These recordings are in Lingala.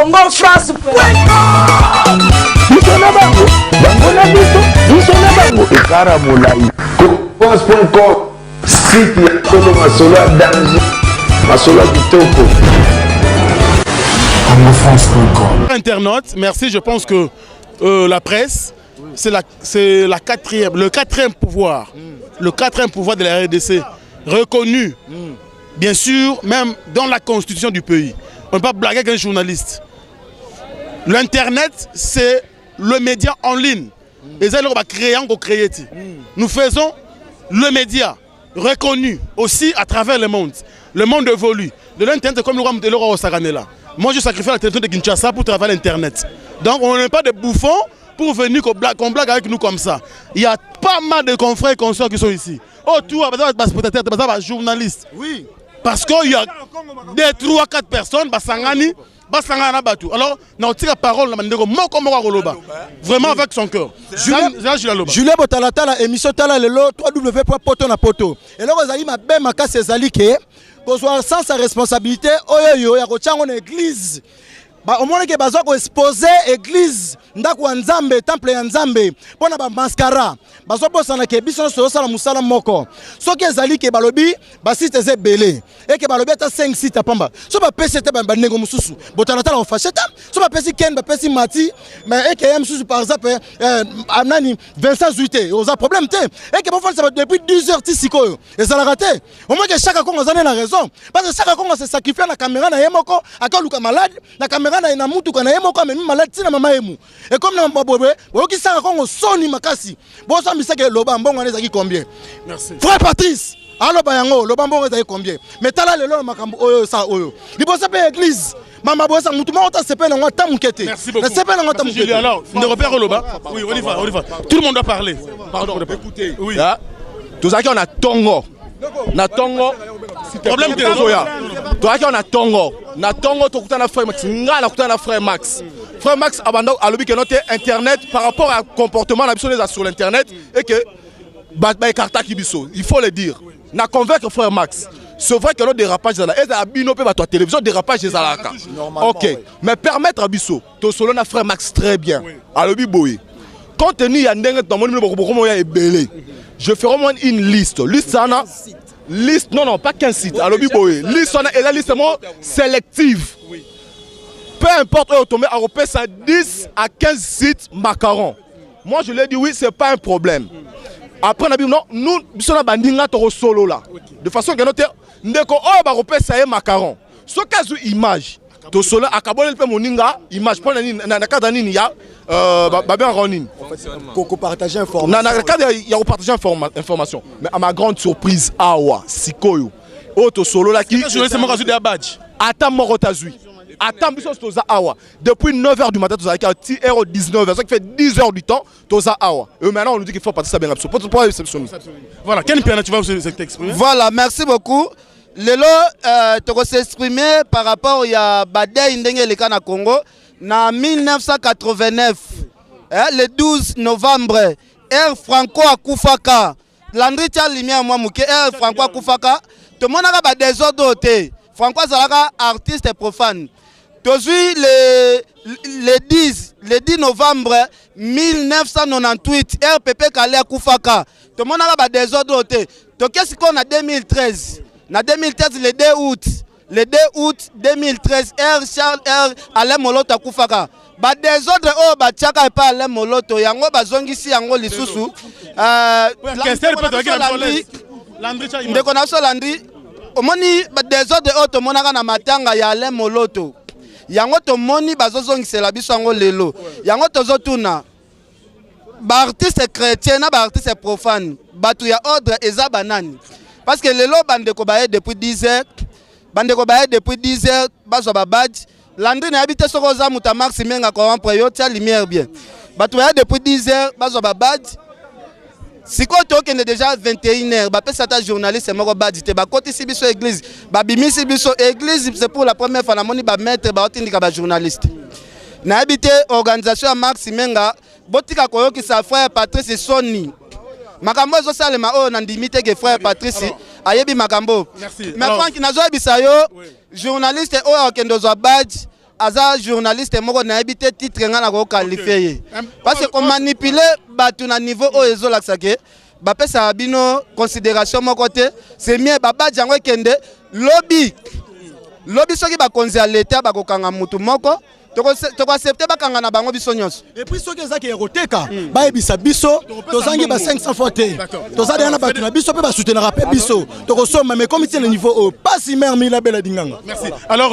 Congo France. France.com site ya Tolo Masolo à danger. Masolo à Kitoko. Internaute, merci. Je pense que la presse, c'est le quatrième pouvoir. Le quatrième pouvoir de la RDC. Reconnu, bien sûr, même dans la constitution du pays. On ne peut pas blaguer avec un journaliste. L'Internet, c'est le média en ligne. Et ça, on va créer, nous faisons le média reconnu aussi à travers le monde. Le monde évolue. De l'Internet, c'est comme le roi de l'Euro au Saganela. Moi, je sacrifie la télévision de Kinshasa pour travailler l'Internet. Donc, on n'est pas des bouffons pour venir qu'on blague avec nous comme ça. Il y a pas mal de confrères et consorts qui sont ici. Autour, des journalistes. Oui. Parce qu'il y a des 3-4 personnes, alors, on tire la parole, vraiment avec son cœur. Julien Botalatala, émission Tala Lelo, www.poto na poto. Et là, vous avez ma belle macasse Zalike, qu'on soit sans sa responsabilité, oyo, ya kochango na église. Au moins que bazo ko exposer église ndako ya Nzambe temple ya Nzambe pona ba mascara bazo bosana ke biso so sala musala moko soki ezali ke balobi ba site ze belé et que balobi ata 5 sites pamba so ba pese te ba ndeko mususu botala tala on facheta so ba pese ken ba pese mati mais et que mususu par exemple amnani Vincent Zuité oza problème te et que bon ça depuis 10 heures ti sikoyo et ça la raté au moins que chaque Congo a la raison parce que chaque Congo se sacrifie na caméra na yemoko akaluka malade na caméra na mutu kana yemo kwa mimi malati na mama yemu et comme na mabobwe boki saka Kongo soni makasi bo so miseke loba mbongo anezaki combien. Merci frère Patrice allo bayango loba mbongo ezaki combien mais tala lelo makambo oyo sa oyo libosa pe église mama bosa mutu mo ta sepe na ngota mukete na sepe na ngota mukete alors ne repère loba oui on y va tout le monde doit parler pardon écoutez oui tout ça on a tongo na tongo problème de zoya toi qui on a tongo na tongo to kutana frère Max ngala kutana frère Max abando alobi que notre internet par rapport à comportement la personne sur l'internet et que ba karta kibiso il faut le dire na convaincre frère Max c'est vrai que notre dérapage là et la bino pe ba toi télévision dérapage des alaka OK mais permettre à biso to solo na frère Max très bien alobi boy compte tenu ya ndenge to moni boko ya ebelé je ferai au moins une liste sana liste non pas qu'un site alors biboé liste sana et la liste sélective peu importe où tomber à repérer ça 10 à 15 sites macarons moi je l'ai dit oui c'est pas un problème après on a dit non nous sommes bandinga to solo là de façon que notre ndeko oh ba repérer ça macaron ce cas image to solo akabole pe moninga image pour na cadre nini ya babé Ronin pour partager information na cadre ya partager information mais à ma grande surprise awa sikoyo auto solo là qui je laisse moi rajouter un badge ata moko tazui ata biso toza awa depuis 9h du matin toza à 19h ça qui fait 10 heures du temps toza awa et maintenant on nous dit qu'il faut partir ça bien absolument pour réception voilà quel piano tu vas vous exprimer voilà merci beaucoup. Lelo tu s'exprimer par rapport à Badei ndenge le kana Congo na 1989 le 12 novembre Air Franco akufaka Landry tia lumière moi muke Air Franco akufaka to monaka ba désordre te Franco zalaka artiste profane tozui le 10 novembre 1998 RPP Kale akufaka to monaka ba désordre te to qu'est-ce qu'on a 2013 na 2013 le 2 août 2013 Charles Alain Moloto akufaka ba désordre o ba tiaka pa Alain Moloto yango bazongisi yango lisusu ndeko na so Landry omoni ba désordre o to monaka na matanga ya Alain Moloto yango to moni bazozongisela biso yango lelo yango tozotuna ba artiste chrétien na ba artiste profane batu ya ordre eza banani parce que lelo bandeko baye depuis 10 heures bazo ba badge Landry na habite soko za muta Max Menga ko pour yo tia lumière bien batu baye depuis 10 heures bazo ba badge siko to kende déjà 21h ba pesa ta journaliste moko badge te ba koti si biso église ba bimisi biso église c'est pour la première fois na moni ba mettre ba otindika ba journaliste na habite organisation ya Max Menga botika koyoki sa frère Patrice Soni makambo zo salema o na ndimite ke frère Patrice ayebi makambo mais Franck nazo bisayo journaliste o akendo zo badge aza journaliste moko na habité titre nga na ko qualifier parce que on manipuler batu na niveau o ezolakisa ke ba pesa bino considération mon côté c'est mieux baba jango kende lobby soki ba konzi à l'état ba kokanga mutu moko to accepter bakanga na bango biso nyonso et puis soki ezaki eroteka ba ebisa biso tozangi ba 500 fois te tozali na batu na biso pe ba soutenir pe biso to kosoma mais comme le niveau au pas si mère mila bela dinganga. Merci. Alors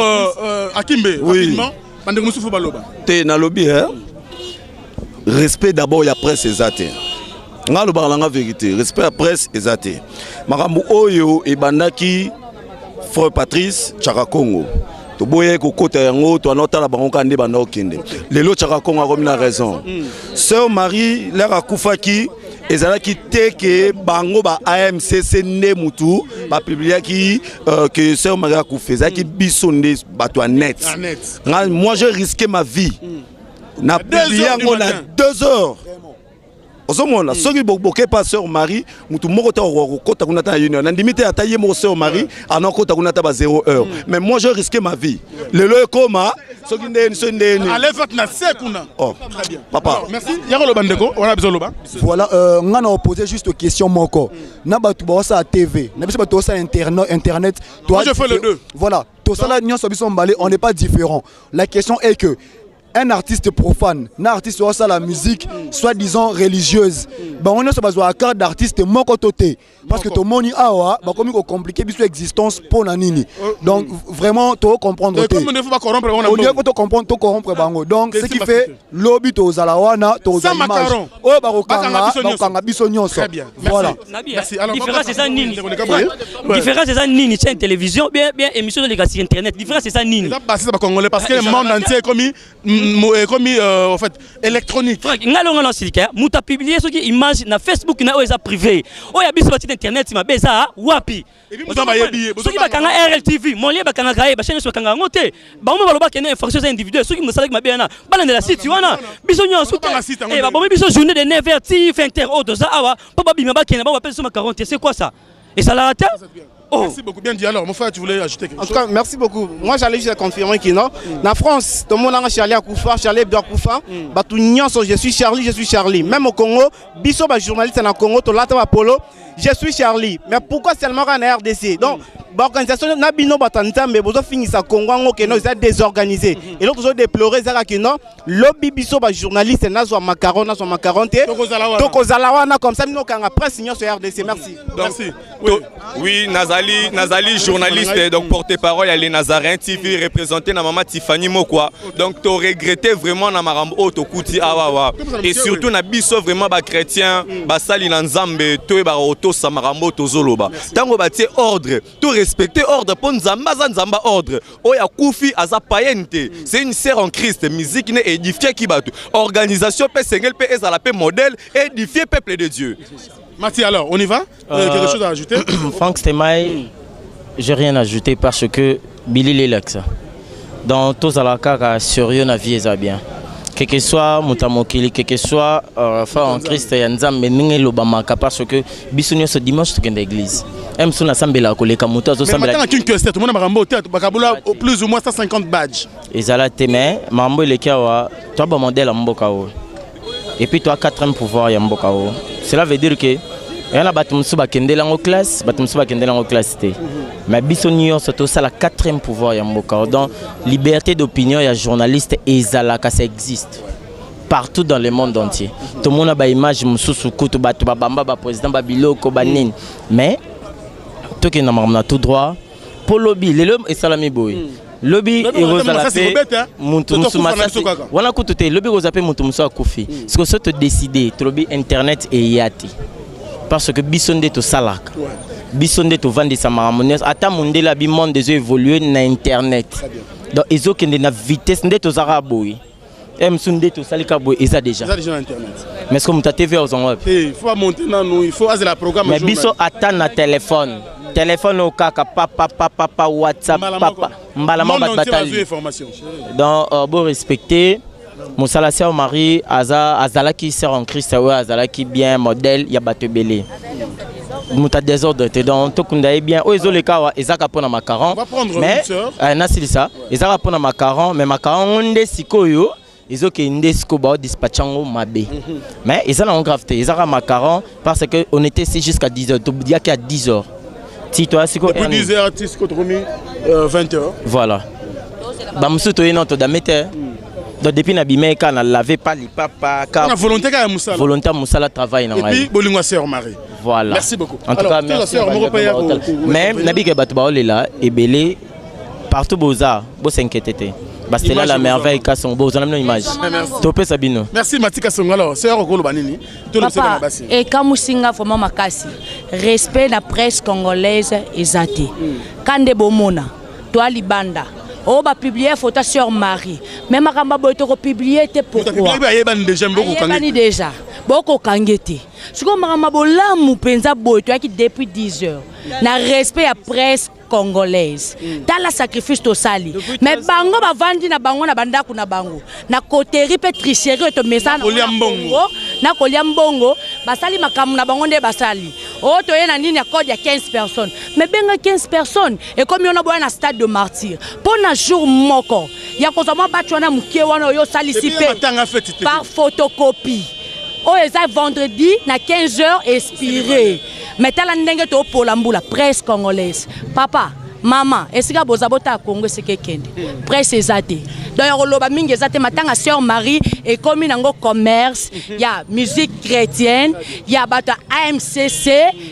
Akimbe rapidement bande musufu baloba te na lobby respect d'abord ya presse ezate nga lo balanga vérité respect à presse ezate makambo oyo ebandaki Frère Patrice Tchaka Congo to boye ko kota yango to anota la bango kande banda okende lelo Tchaka Congo a remis la raison Sœur Marie l'air akufaki ezalaki teke bango ba AMCC ne mutu ba publiaki que Sœur Marie akufeza ki bisonde bato net moi j'ai risqué ma vie na publié yango na 2 heures. Osomona soki boke pas Sœur Marie mutu moko ta kota kunata union na limite ataye mo Sœur Marie ana kota kunata ba 0 heure mais moi j'ai risqué ma vie lelo ekoma soki ndeni allez faites na sekuna oh très bien papa alors, merci yaro bandeko on a besoin loba voilà nga na poser juste question moko na batu ba sa TV na biso batu sa internet toi je fais le deux voilà to sala nyonso biso mbale on n'est pas différent la question est que un artiste profane, un artiste soit la musique, soit disant religieuse. Bah on a ce besoin à carte d'artiste moko toté parce que ton moni awa bah comme compliqué biso existence pour nanini. Donc vraiment to comprendre comme on ne faut pas corrompre on a faut comprendre to corrompre bango. Donc ce qui fait lobby to zalawana to image. Oh bah okanga biso nyonso. Très bien. Voilà. Merci. Alors différence c'est ça nini. Différence c'est ça nini c'est télévision bien émission de l'église internet. Différence c'est ça nini. Ça passe pas congolais parce que le monde entier est comme en fait électronique. Ngalonga na silika muta publier soki image na Facebook na oza privé. Oya biso ba site internet ma beza wapi. Soki bakanga RLTV, mon lien bakanga gaé ba chaîne so kanga ngote. Ba mo baloba kene information individuelle soki musalaki mabe na bana de la site wana. Biso nyonso et ba bomi biso journée de 9h 20h au doza awa papa bima ba kene ba appelle sur ma 40 c'est quoi ça? Et ça l'arrête? Oh. Merci beaucoup, bien dit. Alors, mon frère, tu voulais ajouter quelque chose? En tout cas, merci beaucoup. Moi, j'allais juste confirmer que non. En France, tout le monde a Charlie Akoufa, Charlie Hebdo Akoufa. Je suis Charlie. Même au Congo, biso ba journaliste na Congo, to lata Apollo, je suis Charlie. Mais pourquoi seulement en RDC? Donc, l'organisation n'a bino batanta mais besoin finir ça Congo ngo que non, ils sont désorganisés. Et l'autre chose déplorer ça que non, lobby biso ba journaliste na zo macaron te. Toko zalawana comme ça nous quand après signer sur RDC. Merci. Merci. Oui, Nazali journaliste, donc porte-parole, elle est Nazarin TV, représenté na maman Tiffany Mokwa. Donc tu regretté vraiment na marambo to kuti awawa. Et surtout na biso vraiment ba chrétien, ba sali na nzambe, to ba auto sa marambo to zoloba. Tango ba tie ordre, tout respecter ordre pour nzamba nzamba ordre. Oya kufi aza païente. C'est une sœur en Christ, musique ne édifier ki batu. Organisation pe sengel pe ezala pe modèle édifier peuple de Dieu. Mathieu, alors, on y va? Quelque chose à ajouter? Franck Stemay, j'ai rien à ajouter parce que Billy Lelax. Dans tous les cas, sérieux na vie est bien. Quel que soit Moutamokili, quel que soit en Christ et Nzam, mais n'engagez l'Obamaka parce que bisogno ce dimanche c'est une église. Même si on a semblé la coller comme mouton, mais maintenant qu'une question, tout le monde a rambo tête, bakabula plus ou moins 150 badges. Et ça là témé, mambo le kawa, toi ba modèle mbokao. Et puis toi 4e pouvoir ya mbokao. Cela veut dire que il y a batumusu bakendela en classe, batumusu bakendela en classe té. Mais bisogno surtout ça la 4e pouvoir ya mbokao. Donc liberté d'opinion ya journaliste et zalaka ça existe. Partout dans le monde entier. Tout le monde a ba image mususu kutu batu ba bamba ba président ba biloko ba nini. Mais tout qui n'a tout droit pour lobby les lobby et salami boy lobby et rozalape muntu musumasa wana kutote lobby rozalape muntu musa akufi ce que ça te décider to lobby internet et yati parce que bisonde to salaka bisonde to vendre sa maramones ata mondela bi monde des évoluer na internet donc ezo kende na vitesse nde to zara boy sunde to salika boy eza déjà internet mais est-ce que muta TV aux en web il faut monter dans nous il faut aser la programme mais biso ata na téléphone au kaka papa WhatsApp papa mbalama batali donc bon respecter Moussala Sœur Marie azala qui sert en Christ azala qui bien modèle ya batebele muta désordre te donc to kunda bien o ezo le kawa ezaka pona macaron mais nasili ça ezaka pona macaron mais macaron nde sikoyo ezoke nde siko ba dispatchango mabe mais ezala en gravité ezaka macaron parce que on était ici jusqu'à 10h to dia qu'à 10h si toi siko depuis 10h siko tromi 20h voilà ba musuto eno to damete. Donc depuis Nabimeka, on n'a lavé pas les papas. On a volonté à Moussala. Volonté à Moussala travaille. Et puis, Bolingwa sœur Marie. Voilà. Merci beaucoup. En tout cas, merci. Même Nabi Kebatoubaol est là, et belé, partout Boza, Bo s'inquiéter. C'est là la merveille qu'a son beau, on a une image. Topé Sabino. Merci Matika Songo. Alors, sœur Okolo Banini. Papa, et Kamousinga vraiment makasi. Respect la presse congolaise et zati. Kande Bomona, toi Libanda. On va publier photo sur Marie. Même à Rambabo, tu as publié pourquoi? Déjà. Beaucoup kangeti. Ce que Rambabo là, mon pensa boy, tu as qui depuis 10 heures. Na respect à presse congolaise. Dans la sacrifice to sali. Mais bango ba vandi na bango na banda kuna bango. Na koteri pe tricherie to message na koliambongo basali makamu na bango nde basali. Oh to yena nini ya code ya 15 personnes. Mais benga 15 personnes et comme on a boya na stade de martyr. Pour na jour moko. Ya kozama batwana mukie wana yo sali sipe par photocopie. Oh eza vendredi na 15h expiré. Mais tala ndenge to pour la presse congolaise. Papa, maman, est-ce que vous avez Congo c'est quelqu'un? Presse ezate. D'ailleurs loba mingi ezate matanga sœur Marie et comme nango commerce, il y a musique chrétienne, il y a bata AMCC,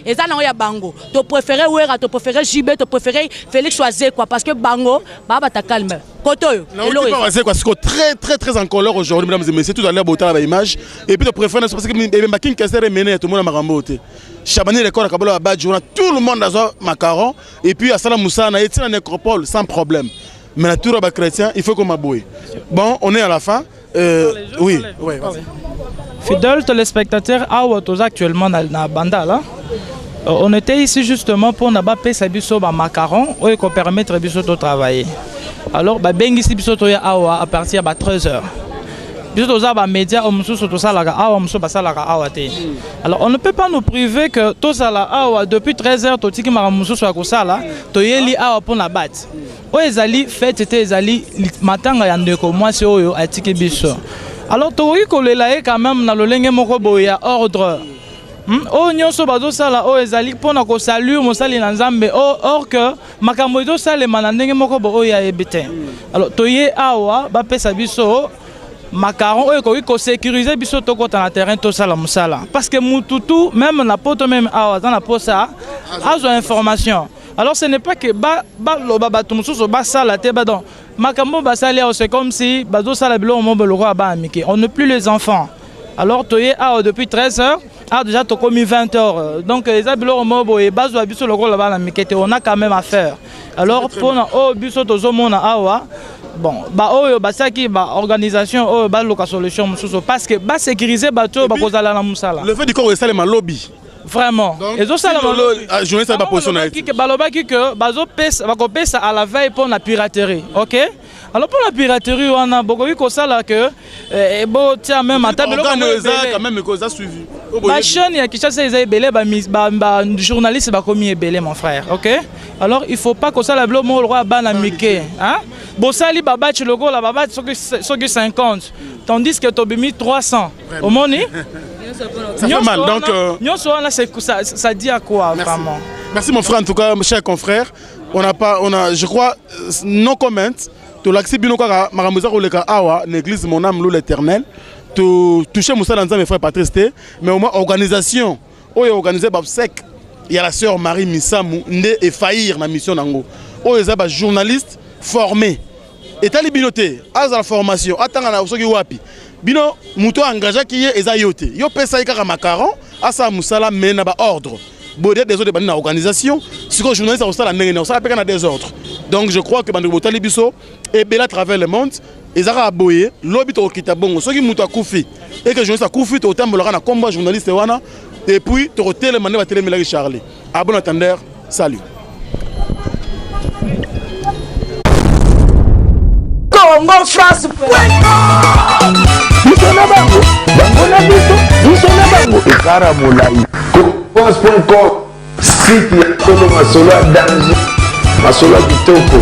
et ça nango ya bango. Tu préférais Wera, tu préférais JB, tu préférais Félix Oazé quoi parce que bango baba ta calme. Très en colère aujourd'hui, mesdames et messieurs. Tout à l'heure, vous avez l'image. Et puis, tu préfères, parce que Makin Kasser est mené, tout le monde a ramboté. Chabani, les corps, tout le monde a macaron. Et puis, à Salam Moussa, on a été en nécropole sans problème. Mais la tour à chrétien, il faut qu'on m'abouille. Bon, on est à la fin. Oui, vas-y. Fidèles téléspectateurs, actuellement dans la banda là. On était ici justement pour n'a pas payé biso ba macaron ou qu'on permettre biso de travailler. Alors ba bengi si biso to ya awa à partir de 13h. Biso to za ba média o musu to sala ka awa musu ba sala ka awa te. Alors on ne peut pas nous priver que to sala awa depuis 13h to tiki mara musu so ko sala to yeli awa pour na bat. O ezali fête te ezali matanga ya ndeko mwasi oyo atiki biso. Alors to wi ko lela e quand même na lolenge moko boya ordre. Oh nyonso bazo sala o ezali pona ko saluer mosali na nzambe or que makambo do sala manandenge moko bo oya ebete. Alors toye awa ba pesa biso macaron o ko sécuriser biso to kota na terrain to sala musala parce que mututu même na poto même awa dans la posa azo information. Alors ce n'est pas que ba loba batumuso ba sala te ba donc makambo ba sala c'est comme si bazo sala bilo mo boloko ba amiki. On ne plus les enfants. Alors toye awa depuis 13h. Ah déjà tu as commis 20h, donc les habitants mobo et base de le rôle là-bas on a quand même à faire. Alors pour na oh biso tozo mona awa bon ba oh ba saki ba organisation oh ba loka solution mususo parce que ba sécuriser bateau ba kozala na musala. Le fait du corps c'est le lobby. Vraiment. Et zo sala le journée ça ba positionner. Que baloba ki que bazo pesa ba ko pesa à la veille pour la piraterie. OK? Alors pour la piraterie on a beaucoup ko sala que bon tiens même à table quand même que ça suivi. Ba chaîne ya Kinshasa ils belé ba journaliste ba commis belé mon frère. OK? Alors il faut pas que ça la blo mo roi ba na mike, hein? Bo sali ba batch logo la ba batch soki 50 tandis que tobimi 300. Au moni? Ça fait mal donc ça dit à quoi vraiment? Merci mon frère en tout cas mes chers confrères. On a je crois no comment to l'accès bino kaka maramuza ko leka awa l'église mon âme l'Éternel. Toucher Moussa dans mes frères Patrice mais au moins organisation où est organisé sec il y a la sœur Marie Missamou ndé et faillir na mission nango où est ba journaliste formé et tali binoté à la formation attanga na soki wapi bino muto engagé qui est eza yoté yo pesa ikaka macaron à sa Moussa mais na ba ordre bodé des autres na organisation si que journaliste au sala ndenge na sala peka na des ordres donc je crois que bande botali biso et bela à travers le monde ils ont aboyé l'obit au kitabongo ceux qui muto akufi et que journaliste akufi to tambolera na combat journaliste wana et puis to télé mané va télé Melaki Charlie à bon attendeur salut Congo France Bango na biso na bango ekara molai. France.com site ya Kolo Masolo ya danger, Masolo ya kitoko.